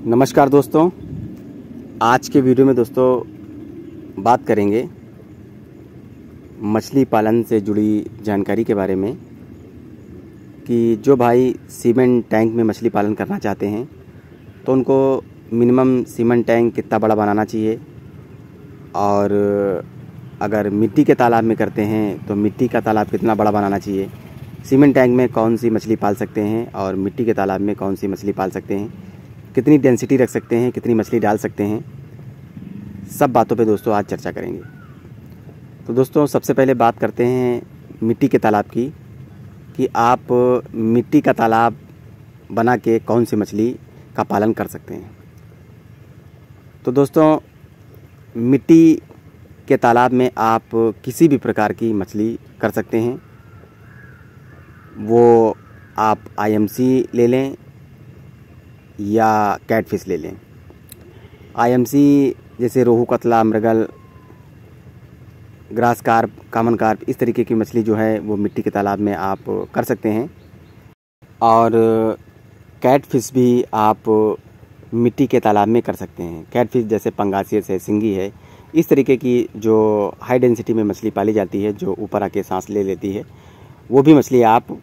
नमस्कार दोस्तों, आज के वीडियो में दोस्तों बात करेंगे मछली पालन से जुड़ी जानकारी के बारे में कि जो भाई सीमेंट टैंक में मछली पालन करना चाहते हैं तो उनको मिनिमम सीमेंट टैंक कितना बड़ा बनाना चाहिए, और अगर मिट्टी के तालाब में करते हैं तो मिट्टी का तालाब कितना बड़ा बनाना चाहिए, सीमेंट टैंक में कौन सी मछली पाल सकते हैं और मिट्टी के तालाब में कौन सी मछली पाल सकते हैं, कितनी डेंसिटी रख सकते हैं, कितनी मछली डाल सकते हैं, सब बातों पे दोस्तों आज चर्चा करेंगे। तो दोस्तों सबसे पहले बात करते हैं मिट्टी के तालाब की कि आप मिट्टी का तालाब बना के कौन सी मछली का पालन कर सकते हैं। तो दोस्तों मिट्टी के तालाब में आप किसी भी प्रकार की मछली कर सकते हैं। वो आप आईएमसी ले लें या कैटफिश ले लें। आईएमसी जैसे रोहू, कतला, मृगल, ग्रास कार्प, कॉमन कार्प, इस तरीके की मछली जो है वो मिट्टी के तालाब में आप कर सकते हैं। और कैटफिश भी आप मिट्टी के तालाब में कर सकते हैं। कैटफिश जैसे पंगासियस है, सिंगी है, इस तरीके की जो हाई डेंसिटी में मछली पाली जाती है, जो ऊपर आके सांस ले लेती है, वो भी मछली आप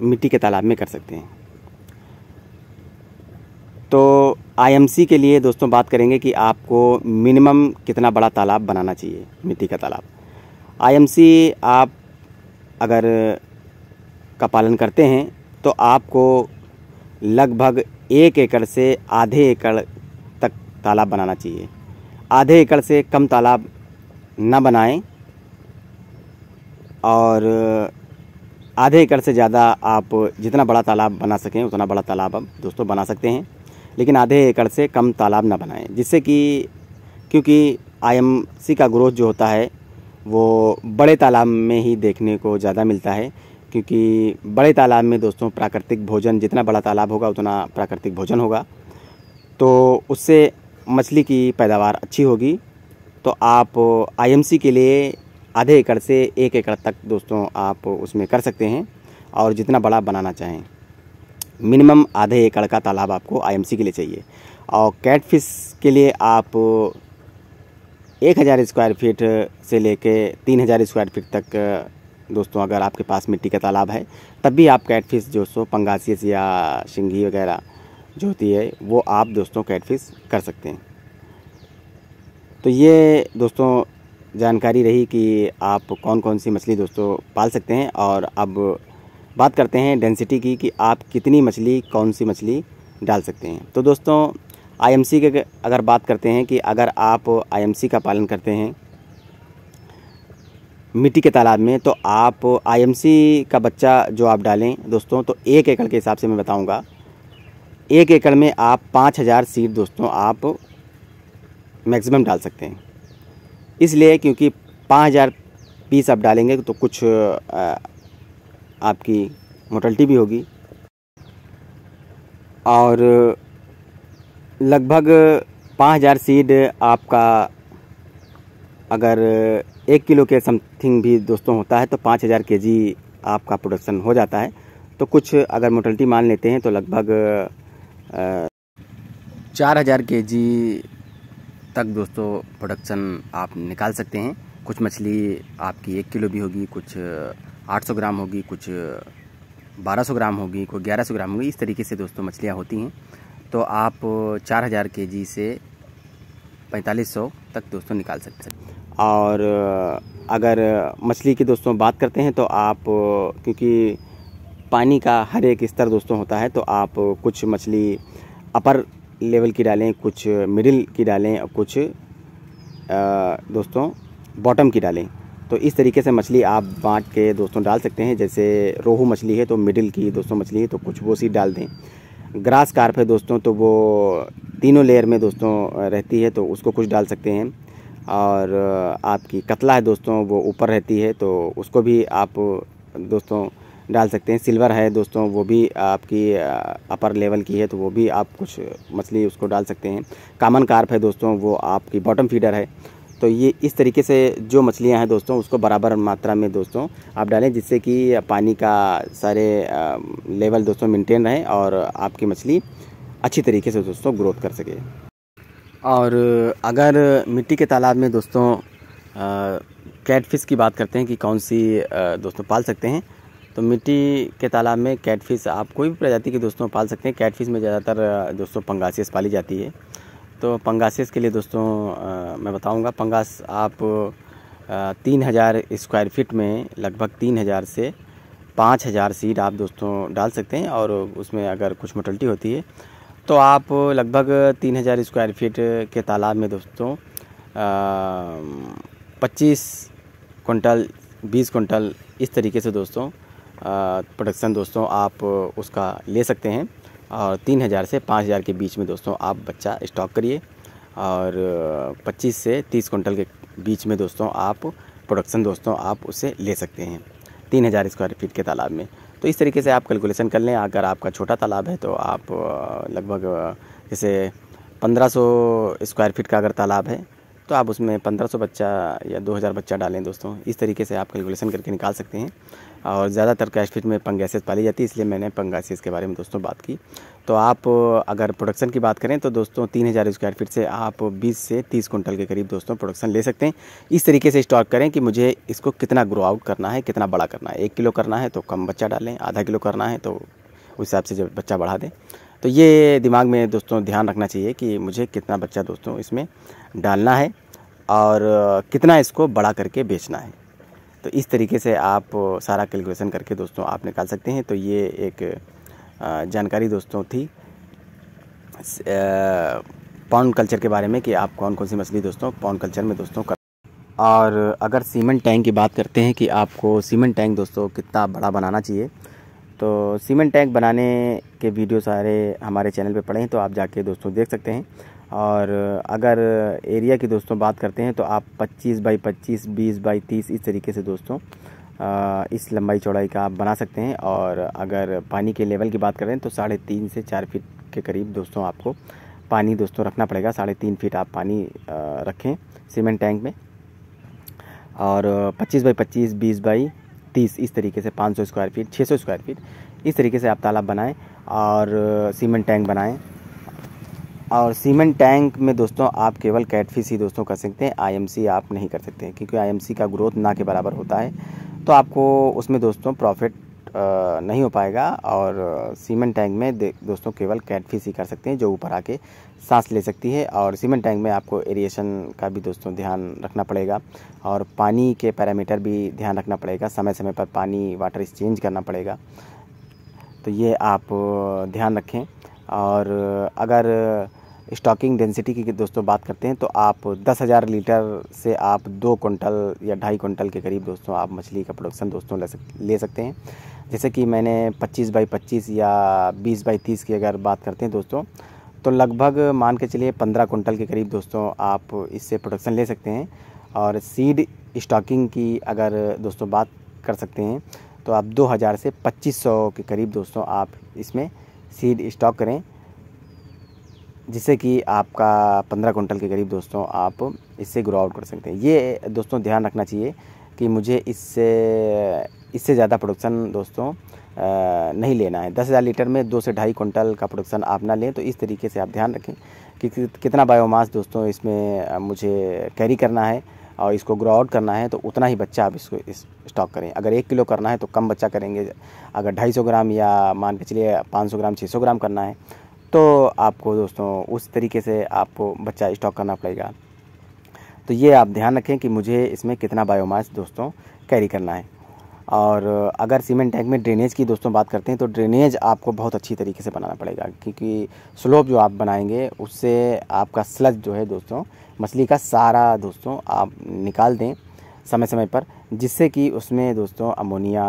मिट्टी के तालाब में कर सकते हैं। तो आईएमसी के लिए दोस्तों बात करेंगे कि आपको मिनिमम कितना बड़ा तालाब बनाना चाहिए, मिट्टी का तालाब। आईएमसी आप अगर का पालन करते हैं तो आपको लगभग 1 एकड़ से आधे एकड़ तक तालाब बनाना चाहिए। आधे एकड़ से कम तालाब ना बनाएं, और आधे एकड़ से ज़्यादा आप जितना बड़ा तालाब बना सकें उतना बड़ा तालाब आप दोस्तों बना सकते हैं, लेकिन आधे एकड़ से कम तालाब ना बनाएं, जिससे कि क्योंकि आईएमसी का ग्रोथ जो होता है वो बड़े तालाब में ही देखने को ज़्यादा मिलता है। क्योंकि बड़े तालाब में दोस्तों प्राकृतिक भोजन, जितना बड़ा तालाब होगा उतना प्राकृतिक भोजन होगा, तो उससे मछली की पैदावार अच्छी होगी। तो आप आईएमसी के लिए आधे एकड़ से 1 एकड़ तक दोस्तों आप उसमें कर सकते हैं, और जितना बड़ा बनाना चाहें। मिनिमम आधे एकड़ का तालाब आपको आईएमसी के लिए चाहिए। और कैटफिश के लिए आप 1000 स्क्वायर फीट से लेके 3000 स्क्वायर फीट तक दोस्तों अगर आपके पास मिट्टी का तालाब है, तब भी आप कैटफिश दोस्तों पंगासियस या शिंगी वगैरह जो होती है वो आप दोस्तों कैटफिश कर सकते हैं। तो ये दोस्तों जानकारी रही कि आप कौन कौन सी मछली दोस्तों पाल सकते हैं। और अब बात करते हैं डेंसिटी की कि आप कितनी मछली, कौन सी मछली डाल सकते हैं। तो दोस्तों आईएमसी के अगर बात करते हैं कि अगर आप आईएमसी का पालन करते हैं मिट्टी के तालाब में, तो आप आईएमसी का बच्चा जो आप डालें दोस्तों, तो 1 एकड़ के हिसाब से मैं बताऊंगा, 1 एकड़ में आप 5000 सीड दोस्तों आप मैक्सिमम डाल सकते हैं। इसलिए क्योंकि 5000 पीस आप डालेंगे तो कुछ आपकी मोर्टेलिटी भी होगी, और लगभग 5000 सीड आपका अगर 1 किलो के समथिंग भी दोस्तों होता है तो 5000 केजी आपका प्रोडक्शन हो जाता है। तो कुछ अगर मोर्टेलिटी मान लेते हैं तो लगभग 4000 केजी तक दोस्तों प्रोडक्शन आप निकाल सकते हैं। कुछ मछली आपकी 1 किलो भी होगी, कुछ 800 ग्राम होगी, कुछ 1200 ग्राम होगी, कोई 1100 ग्राम होगी, इस तरीके से दोस्तों मछलियाँ होती हैं। तो आप 4000 केजी से 4500 तक दोस्तों निकाल सकते हैं। और अगर मछली की दोस्तों बात करते हैं तो आप क्योंकि पानी का हर एक स्तर दोस्तों होता है, तो आप कुछ मछली अपर लेवल की डालें, कुछ मिडिल की डालें, और कुछ दोस्तों बॉटम की डालें। तो इस तरीके से मछली आप बांट के दोस्तों डाल सकते हैं। जैसे रोहू मछली है तो मिडिल की दोस्तों मछली है तो कुछ वो सीड डाल दें। ग्रास कार्प है दोस्तों तो वो तीनों लेयर में दोस्तों रहती है तो उसको कुछ डाल सकते हैं। और आपकी कतला है दोस्तों वो ऊपर रहती है तो उसको भी आप दोस्तों डाल सकते हैं। सिल्वर है दोस्तों वो भी आपकी अपर लेवल की है तो वो भी आप कुछ मछली उसको डाल सकते हैं। कॉमन कार्प है दोस्तों वो आपकी बॉटम फीडर है। तो ये इस तरीके से जो मछलियां हैं दोस्तों उसको बराबर मात्रा में दोस्तों आप डालें, जिससे कि पानी का सारे लेवल दोस्तों मेंटेन रहे और आपकी मछली अच्छी तरीके से दोस्तों ग्रोथ कर सके। और अगर मिट्टी के तालाब में दोस्तों कैटफिश की बात करते हैं कि कौन सी दोस्तों पाल सकते हैं, तो मिट्टी के तालाब में कैटफिश आप कोई भी प्रजाति के दोस्तों पाल सकते हैं। कैटफिश में ज़्यादातर दोस्तों पंगासियस पाली जाती है। तो पंगासियस के लिए दोस्तों मैं बताऊंगा, पंगास आप 3000 स्क्वायर फीट में लगभग 3000 से 5000 सीड आप दोस्तों डाल सकते हैं। और उसमें अगर कुछ मोर्टेलिटी होती है तो आप लगभग 3000 स्क्वायर फीट के तालाब में दोस्तों 25 कुंटल 20 कुंटल इस तरीके से दोस्तों प्रोडक्शन दोस्तों आप उसका ले सकते हैं। और 3000 से 5000 के बीच में दोस्तों आप बच्चा स्टॉक करिए और 25 से 30 कुंटल के बीच में दोस्तों आप प्रोडक्शन दोस्तों आप उसे ले सकते हैं 3000 स्क्वायर फीट के तालाब में। तो इस तरीके से आप कैलकुलेशन कर लें। अगर आपका छोटा तालाब है तो आप लगभग जैसे 1500 स्क्वायर फीट का अगर तालाब है तो आप उसमें 1500 बच्चा या 2000 बच्चा डालें दोस्तों। इस तरीके से आप कैलकुलेशन करके निकाल सकते हैं। और ज़्यादातर कैटफिश में पंगासियस पाली जाती है, इसलिए मैंने पंगासियस के बारे में दोस्तों बात की। तो आप अगर प्रोडक्शन की बात करें तो दोस्तों 3000 स्क्वायर फीट से आप 20 से 30 कुंटल के करीब दोस्तों प्रोडक्शन ले सकते हैं। इस तरीके से स्टॉक करें कि मुझे इसको कितना ग्रो आउट करना है, कितना बड़ा करना है। 1 किलो करना है तो कम बच्चा डालें, आधा किलो करना है तो उस हिसाब से जब बच्चा बढ़ा दें। तो ये दिमाग में दोस्तों ध्यान रखना चाहिए कि मुझे कितना बच्चा दोस्तों इसमें डालना है और कितना इसको बड़ा करके बेचना है। तो इस तरीके से आप सारा कैलकुलेशन करके दोस्तों आप निकाल सकते हैं। तो ये एक जानकारी दोस्तों थी पॉन्ड कल्चर के बारे में कि आप कौन कौन सी मछली दोस्तों पॉन्ड कल्चर में दोस्तों कर। और अगर सीमेंट टैंक की बात करते हैं कि आपको सीमेंट टैंक दोस्तों कितना बड़ा बनाना चाहिए, तो सीमेंट टैंक बनाने के वीडियो सारे हमारे चैनल पे पड़े हैं, तो आप जाके दोस्तों देख सकते हैं। और अगर एरिया की दोस्तों बात करते हैं तो आप 25 बाई 25, 20 बाई 30 इस तरीके से दोस्तों इस लंबाई चौड़ाई का आप बना सकते हैं। और अगर पानी के लेवल की बात करें तो 3.5 से 4 फीट के करीब दोस्तों आपको पानी दोस्तों रखना पड़ेगा। 3.5 फीट आप पानी रखें सीमेंट टैंक में। और 25 बाई 25, 20 बाई 30 इस तरीके से 500 स्क्वायर फीट, 600 स्क्वायर फीट इस तरीके से आप तालाब बनाएं और सीमेंट टैंक बनाएं। और सीमेंट टैंक में दोस्तों आप केवल कैटफिश ही दोस्तों कर सकते हैं, आईएमसी आप नहीं कर सकते हैं, क्योंकि आईएमसी का ग्रोथ ना के बराबर होता है। तो आपको उसमें दोस्तों प्रॉफिट नहीं हो पाएगा। और सीमेंट टैंक में दोस्तों केवल कैटफिश ही कर सकते हैं जो ऊपर आके सांस ले सकती है। और सीमेंट टैंक में आपको एरिएशन का भी दोस्तों ध्यान रखना पड़ेगा और पानी के पैरामीटर भी ध्यान रखना पड़ेगा, समय समय पर पानी वाटर एक्सचेंज करना पड़ेगा। तो ये आप ध्यान रखें। और अगर स्टॉकिंग डेंसिटी की दोस्तों बात करते हैं तो आप 10,000 लीटर से आप 2 कुंटल या 2.5 कुंटल के करीब दोस्तों आप मछली का प्रोडक्शन दोस्तों ले सकते हैं। जैसे कि मैंने 25 बाई 25 या 20 बाई 30 की अगर बात करते हैं दोस्तों तो लगभग मान के चलिए 15 कुंटल के करीब दोस्तों आप इससे प्रोडक्शन ले सकते हैं। और सीड स्टॉकिंग की अगर दोस्तों बात कर सकते हैं तो आप 2000 से 2500 के करीब दोस्तों आप इसमें सीड स्टॉक करें, जिससे कि आपका 15 कुंटल के करीब दोस्तों आप इससे ग्रो आउट कर सकते हैं। ये दोस्तों ध्यान रखना चाहिए कि मुझे इससे ज़्यादा प्रोडक्शन दोस्तों नहीं लेना है। 10,000 लीटर में 2 से 2.5 कुंटल का प्रोडक्शन आप ना लें। तो इस तरीके से आप ध्यान रखें कि कितना बायोमास दोस्तों इसमें मुझे कैरी करना है और इसको ग्रो आउट करना है, तो उतना ही बच्चा आप इसको स्टॉक करें। अगर 1 किलो करना है तो कम बच्चा करेंगे, अगर 250 ग्राम या मान के चलिए 500 ग्राम 600 ग्राम करना है तो आपको दोस्तों उस तरीके से आपको बच्चा स्टॉक करना पड़ेगा। तो ये आप ध्यान रखें कि मुझे इसमें कितना बायोमास दोस्तों कैरी करना है। और अगर सीमेंट टैंक में ड्रेनेज की दोस्तों बात करते हैं तो ड्रेनेज आपको बहुत अच्छी तरीके से बनाना पड़ेगा, क्योंकि स्लोप जो आप बनाएंगे उससे आपका स्लज जो है दोस्तों मछली का सारा दोस्तों आप निकाल दें समय समय पर, जिससे कि उसमें दोस्तों अमोनिया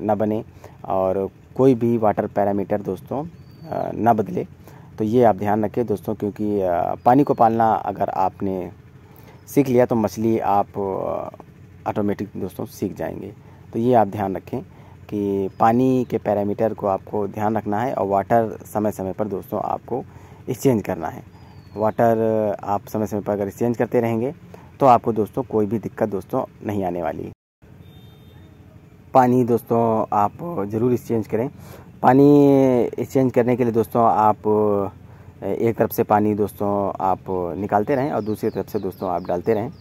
ना बने और कोई भी वाटर पैरामीटर दोस्तों ना बदले। तो ये आप ध्यान रखें दोस्तों, क्योंकि पानी को पालना अगर आपने सीख लिया तो मछली आप ऑटोमेटिक दोस्तों सीख जाएंगे। तो ये आप ध्यान रखें कि पानी के पैरामीटर को आपको ध्यान रखना है और वाटर समय समय पर दोस्तों आपको एक्सचेंज करना है। वाटर आप समय समय पर अगर एक्सचेंज करते रहेंगे तो आपको दोस्तों कोई भी दिक्कत दोस्तों नहीं आने वाली। पानी दोस्तों आप ज़रूर एक्सचेंज करें। पानी एक्सचेंज करने के लिए दोस्तों आप एक तरफ से पानी दोस्तों आप निकालते रहें और दूसरी तरफ से दोस्तों आप डालते रहें।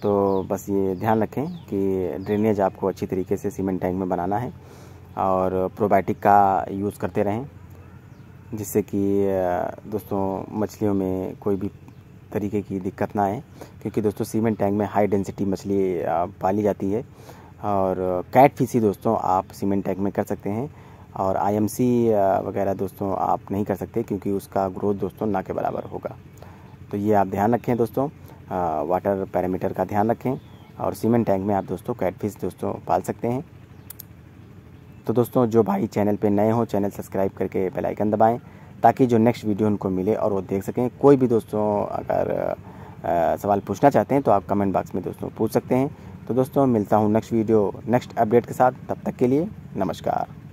तो बस ये ध्यान रखें कि ड्रेनेज आपको अच्छी तरीके से सीमेंट टैंक में बनाना है और प्रोबायोटिक का यूज़ करते रहें, जिससे कि दोस्तों मछलियों में कोई भी तरीके की दिक्कत ना आए, क्योंकि दोस्तों सीमेंट टैंक में हाई डेंसिटी मछली पाली जाती है। और कैट फिश ही दोस्तों आप सीमेंट टैंक में कर सकते हैं, और आईएमसी वगैरह दोस्तों आप नहीं कर सकते, क्योंकि उसका ग्रोथ दोस्तों ना के बराबर होगा। तो ये आप ध्यान रखें दोस्तों, वाटर पैरामीटर का ध्यान रखें, और सीमेंट टैंक में आप दोस्तों कैटफिश दोस्तों पाल सकते हैं। तो दोस्तों जो भाई चैनल पे नए हो, चैनल सब्सक्राइब करके बेल आइकन दबाएं, ताकि जो नेक्स्ट वीडियो उनको मिले और वो देख सकें। कोई भी दोस्तों अगर सवाल पूछना चाहते हैं तो आप कमेंट बॉक्स में दोस्तों पूछ सकते हैं। तो दोस्तों मिलता हूँ नेक्स्ट वीडियो नेक्स्ट अपडेट के साथ, तब तक के लिए नमस्कार।